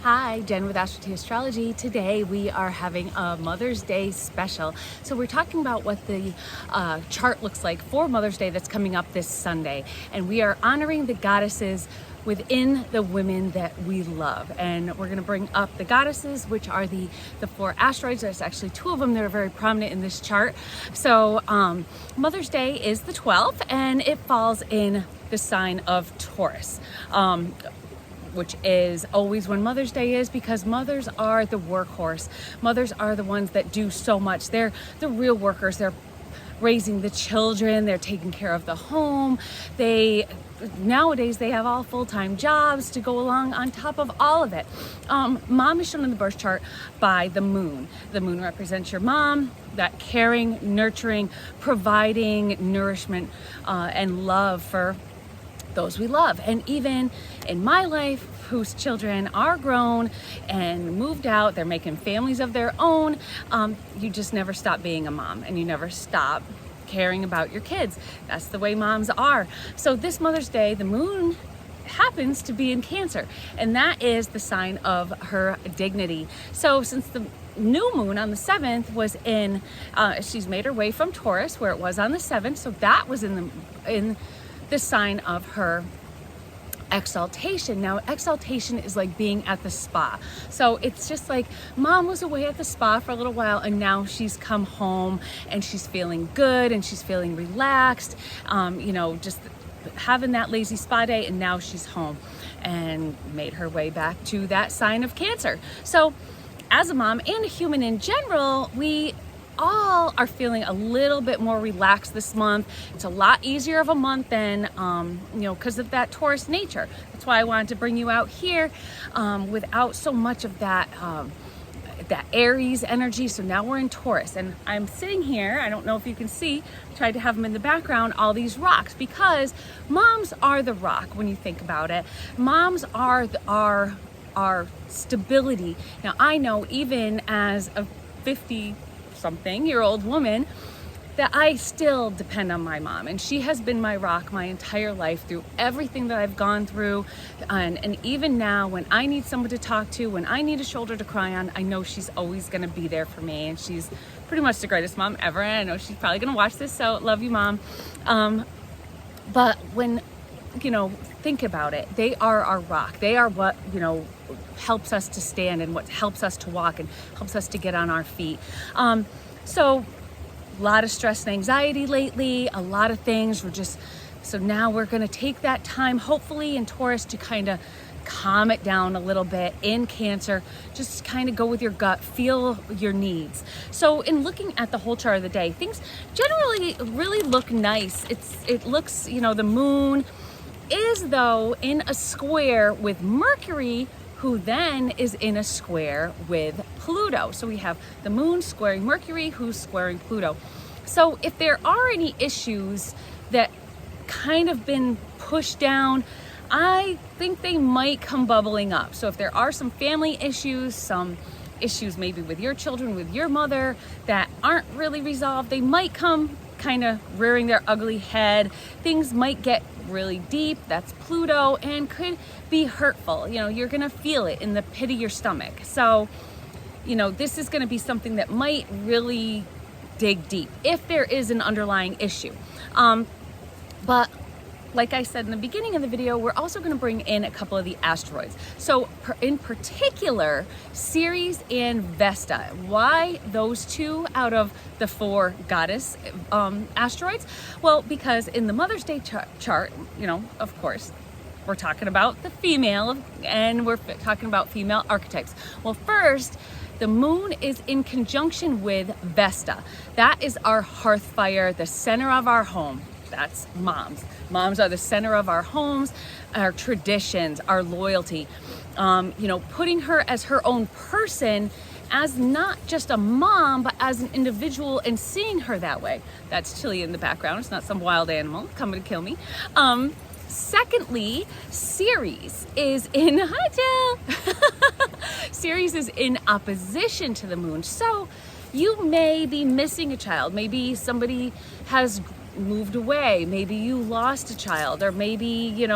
Hi, Jen with Astrology. Today we are having a Mother's Day special. So we're talking about what the chart looks like for Mother's Day that's coming up this Sunday. And we are honoring the goddesses within the women that we love. And we're gonna bring up the goddesses, which are the four asteroids. There's actually two of them that are very prominent in this chart. So Mother's Day is the 12th and it falls in the sign of Taurus. Which is always when Mother's Day is, because mothers are the workhorse. Mothers are the ones that do so much. They're the real workers. They're raising the children. They're taking care of the home. Nowadays they have all full-time jobs to go along on top of all of it. Mom is shown in the birth chart by the moon. The moon represents your mom, that caring, nurturing, providing nourishment and love for those we love. And even in my life, whose children are grown and moved out, they're making families of their own, you just never stop being a mom and you never stop caring about your kids. That's the way moms are. So this Mother's Day, the moon happens to be in Cancer, and that is the sign of her dignity. So since the new moon on the 7th was in, she's made her way from Taurus, where it was on the 7th, so that was in the sign of her exaltation. Now, exaltation is like being at the spa. So it's just like mom was away at the spa for a little while and now she's come home and she's feeling good and she's feeling relaxed, just having that lazy spa day, and now she's home and made her way back to that sign of Cancer. So as a mom and a human in general, we all are feeling a little bit more relaxed this month. It's a lot easier of a month than, because of that Taurus nature. That's why I wanted to bring you out here without so much of that Aries energy. So now we're in Taurus, and I'm sitting here, I don't know if you can see, tried to have them in the background, all these rocks, because moms are the rock when you think about it. Moms are our stability. Now I know, even as a 50-something-year-old woman, that I still depend on my mom, and she has been my rock my entire life through everything that I've gone through, and even now when I need someone to talk to, when I need a shoulder to cry on, I know she's always going to be there for me, and she's pretty much the greatest mom ever. And I know she's probably going to watch this, so love you, Mom. But when think about it, they are our rock. They are what helps us to stand and what helps us to walk and helps us to get on our feet. So a lot of stress and anxiety lately, a lot of things. So now we're going to take that time, hopefully in Taurus, to kind of calm it down a little bit. In Cancer, just kind of go with your gut, feel your needs. So in looking at the whole chart of the day, things generally really look nice. It looks, the moon is though in a square with Mercury, who then is in a square with Pluto. So we have the moon squaring Mercury, who's squaring Pluto. So if there are any issues that kind of been pushed down, I think they might come bubbling up. So if there are some family issues, some issues maybe with your children, with your mother, that aren't really resolved, they might come kind of rearing their ugly head. Things might get really deep, that's Pluto, and could be hurtful. You're gonna feel it in the pit of your stomach. So this is gonna be something that might really dig deep if there is an underlying issue. But like I said in the beginning of the video, we're also going to bring in a couple of the asteroids. So in particular, Ceres and Vesta. Why those two out of the four goddess asteroids? Well, because in the Mother's Day chart, of course, we're talking about the female, and we're talking about female archetypes. Well, first, the moon is in conjunction with Vesta. That is our hearth fire, the center of our home. That's moms. Moms are the center of our homes, our traditions, our loyalty. Putting her as her own person, as not just a mom, but as an individual, and seeing her that way. That's Chili in the background. It's not some wild animal coming to kill me. Secondly, Ceres is in, Ceres is in opposition to the moon. So you may be missing a child. Maybe somebody has moved away, maybe you lost a child, or maybe you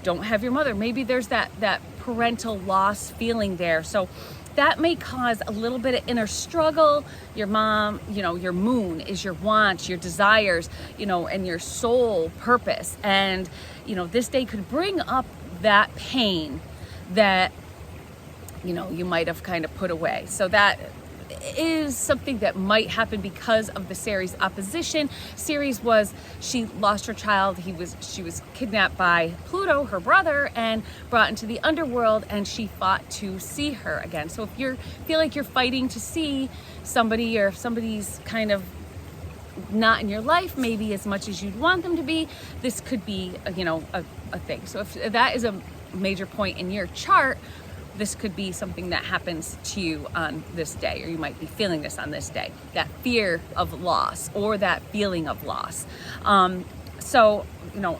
don't have your mother. Maybe there's that parental loss feeling there. So that may cause a little bit of inner struggle. Your mom, your moon is your wants, your desires, and your soul purpose. And, this day could bring up that pain that, you might have kind of put away. So that is something that might happen because of the Ceres opposition. Ceres was, she lost her child. She was kidnapped by Pluto, her brother, and brought into the underworld, and she fought to see her again. So if you feel like you're fighting to see somebody, or if somebody's kind of not in your life maybe as much as you'd want them to be, this could be a thing. So if that is a major point in your chart, this could be something that happens to you on this day, or you might be feeling this on this day, that fear of loss or that feeling of loss. So,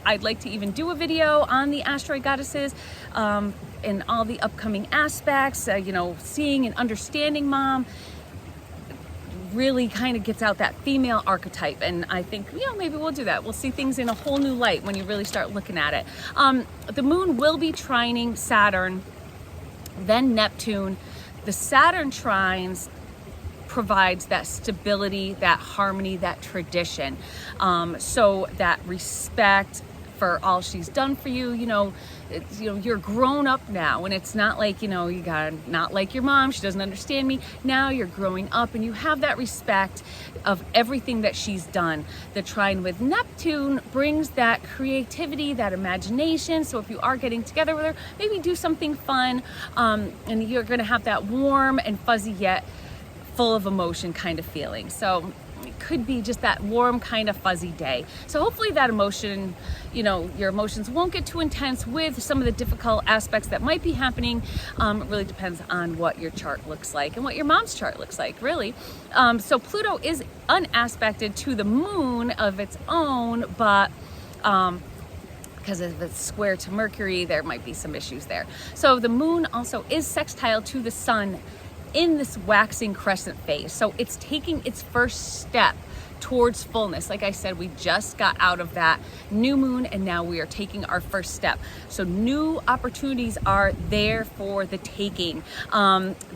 I'd like to even do a video on the asteroid goddesses and all the upcoming aspects, seeing and understanding mom really kind of gets out that female archetype. And I think, maybe we'll do that. We'll see things in a whole new light when you really start looking at it. The moon will be trining Saturn, then Neptune. The Saturn trines provides that stability, that harmony, that tradition. So that respect for all she's done for you, you're grown up now, and it's not like, you gotta not like your mom, she doesn't understand me. Now you're growing up and you have that respect of everything that she's done. The trine with Neptune brings that creativity, that imagination. So if you are getting together with her, maybe do something fun, and you're gonna have that warm and fuzzy yet full of emotion kind of feeling. So it could be just that warm kind of fuzzy day. So hopefully that emotion, your emotions won't get too intense with some of the difficult aspects that might be happening. It really depends on what your chart looks like and what your mom's chart looks like, really. So Pluto is unaspected to the moon of its own, but because if it's square to Mercury, there might be some issues there. So the moon also is sextile to the sun in this waxing crescent phase. So it's taking its first step towards fullness. Like I said, we just got out of that new moon, and now we are taking our first step. So new opportunities are there for the taking.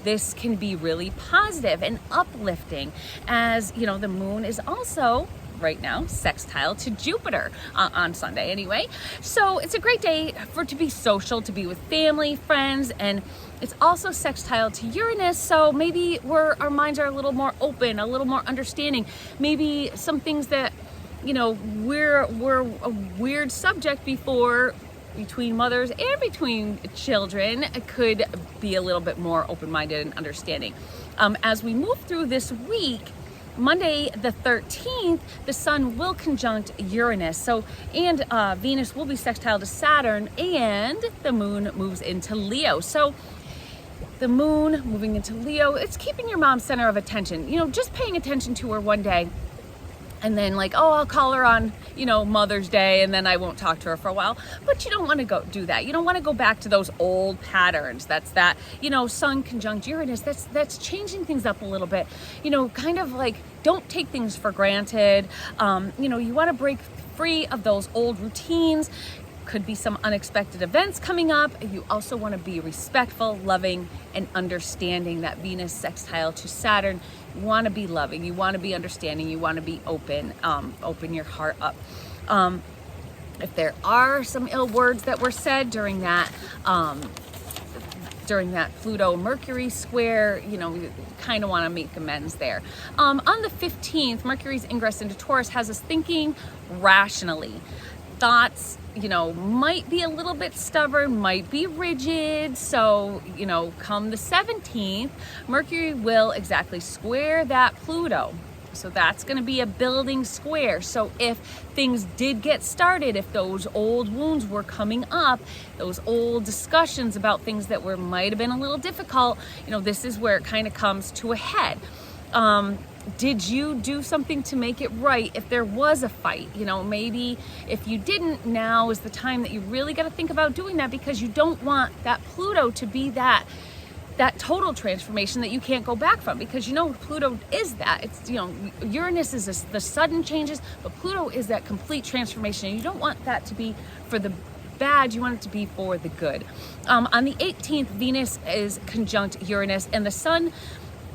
This can be really positive and uplifting, as the moon is also right now sextile to Jupiter on Sunday anyway. So it's a great day to be social, to be with family, friends, and it's also sextile to Uranus. So maybe our minds are a little more open, a little more understanding. Maybe some things that, we're a weird subject before, between mothers and between children, could be a little bit more open-minded and understanding. As we move through this week, Monday the 13th, the sun will conjunct Uranus. So, and Venus will be sextile to Saturn, and the moon moves into Leo. So the moon moving into Leo, it's keeping your mom's center of attention. Just paying attention to her one day, and then I'll call her on, Mother's Day, and then I won't talk to her for a while. But you don't want to go do that. You don't want to go back to those old patterns. That's that, sun conjunct Uranus, that's changing things up a little bit. Kind of don't take things for granted. You want to break free of those old routines. Could be some unexpected events coming up. You also want to be respectful, loving, and understanding. That Venus sextile to Saturn, you want to be loving, you want to be understanding, you want to be open, open your heart up. If there are some ill words that were said during that Pluto Mercury square, you kind of want to make amends there. On the 15th, Mercury's ingress into Taurus has us thinking rationally. Thoughts, might be a little bit stubborn, might be rigid. So, come the 17th, Mercury will exactly square that Pluto. So that's going to be a building square. So if things did get started, if those old wounds were coming up, those old discussions about things that might have been a little difficult, this is where it kind of comes to a head. Did you do something to make it right if there was a fight? Maybe if you didn't, now is the time that you really got to think about doing that, because you don't want that Pluto to be that total transformation that you can't go back from, because Pluto is that. It's Uranus is the sudden changes, but Pluto is that complete transformation. You don't want that to be for the bad, you want it to be for the good. On the 18th, Venus is conjunct Uranus and the Sun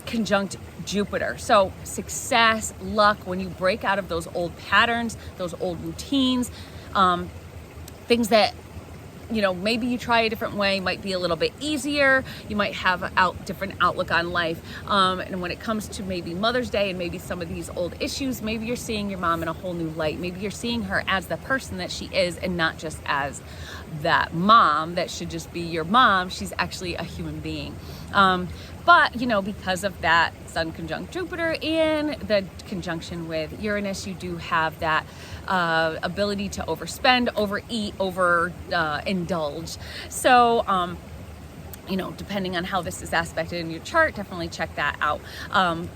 conjunct Jupiter. So success, luck, when you break out of those old patterns, those old routines, things that, you know, maybe you try a different way, might be a little bit easier. You might have a different outlook on life. And when it comes to maybe Mother's Day and maybe some of these old issues, maybe you're seeing your mom in a whole new light. Maybe you're seeing her as the person that she is and not just as that mom that should just be your mom. She's actually a human being. But, you know, because of that Sun conjunct Jupiter and the conjunction with Uranus, you do have that ability to overspend, overeat, indulge. So, you know, depending on how this is aspected in your chart, definitely check that out.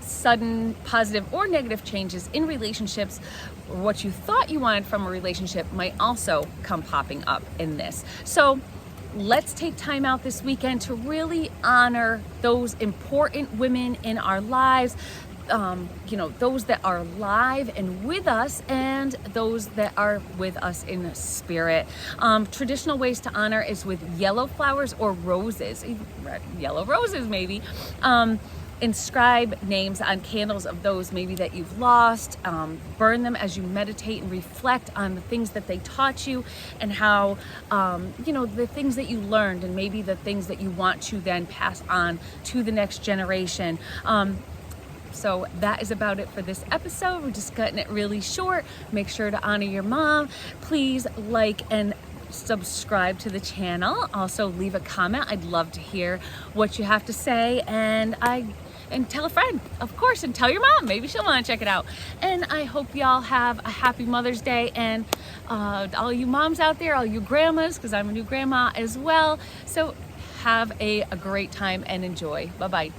Sudden positive or negative changes in relationships, or what you thought you wanted from a relationship, might also come popping up in this. So let's take time out this weekend to really honor those important women in our lives, you know, those that are alive and with us and those that are with us in spirit. Traditional ways to honor is with yellow flowers or roses, yellow roses maybe. Inscribe names on candles of those maybe that you've lost. Burn them as you meditate and reflect on the things that they taught you and how, you know, the things that you learned and maybe the things that you want to then pass on to the next generation. So that is about it for this episode. We're just cutting it really short. Make sure to honor your mom. Please like and subscribe to the channel. Also leave a comment. I'd love to hear what you have to say, and tell a friend, of course, and tell your mom. Maybe she'll want to check it out. And I hope y'all have a happy Mother's Day, and all you moms out there, all you grandmas, because I'm a new grandma as well. So have a great time and enjoy. Bye-bye.